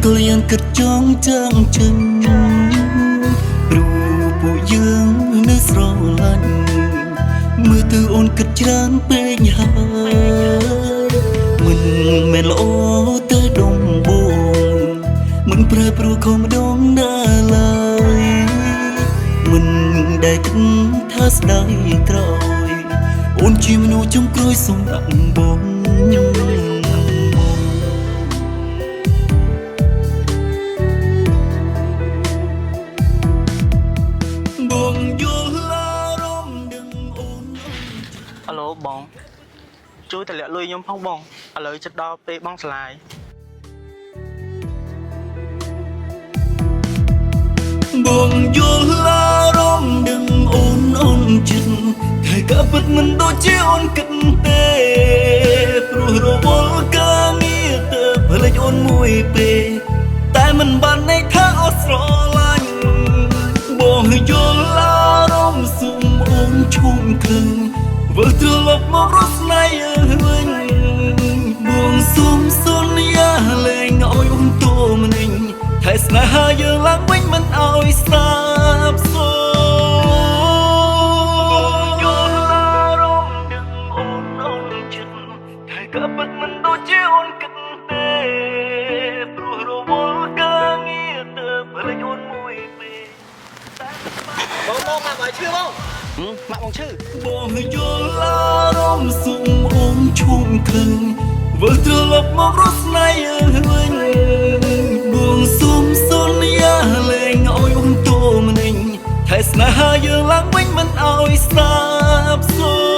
ទល់យ៉ាងគិតចងចាំចិនរូបពួកយើងនៅស្រឡាញ់មើលទៅអូនគិតច្រើនពេកហើយមិនមែនល្អទៅដងបងមិនប្រែប្រួលខំម្ដងណាឡើយមិនដែលគិតថាស្ដាយក្រោយអូនជាមនុស្សចុងក្រោយសូមដាក់បងអាឡូបងជួយតម្លាក់លុយខ្ញុំផងបងឥឡូវចិត្តដល់ពេលបងឆ្លាយបងយល់ឡារំដឹងអូនចិត្តតែក៏ពិតមិនដូចជាអូនគិតទេព្រោះរវល់ការងារទៅផ្លេចអូនមួយពេលតែមិនបានន័យថាអូនស្រឡាញ់បងយល់ឡារំសុំអូនឈុំខឹងវិលត្រឡប់មករស់ស្នេហ៍វិញបងសុំសន្យាលែងឲ្យអូនទូម្នេញតែស្នេហាយើងឡើងវិញមិនឲ្យសាបសូន្យល់ឡារំដឹងអូនចិត្តតែក៏ពិតមិនដូចជាអូនគិតទេព្រោះរវល់ការងារទៅផ្លេចអូនមួយពេលបងមកបាយឈឺបងម៉ាក់បងឈឺបងយល់ឡារំសុំអូនឈុំខឹងវិលត្រឡប់មករស់ស្នេហ៍វិញបងសុំសន្យាលែងឲ្យអូនទូម្នេញតែស្នេហាយើងឡើងវិញមិនឲ្យសាបសូន្យ